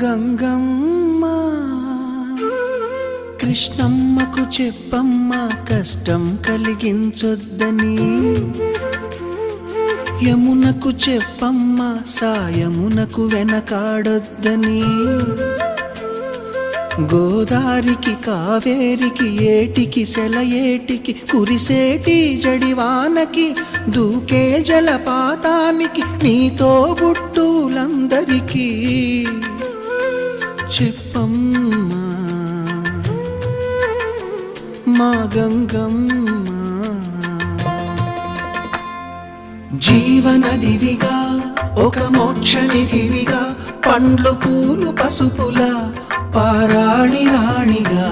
గంగమ్మ కృష్ణమ్మకు చెప్పమ్మ కష్టం కలిగించొద్దని, యమునకు చెప్పమ్మ సాయమునకు వెనకాడొద్దని, గోదారికి కావేరికి ఏటికి సెలయేటికి కురిసేటి జడివానకి దూకే జలపాతానికి నీతో బుట్టులందరికీ చెప్పమ్మా మా గంగమ్మ. జీవనదివిగా ఒక మోక్షనిధివిగా పండ్లు పూలు పసుపుల పారాణి రాణిగా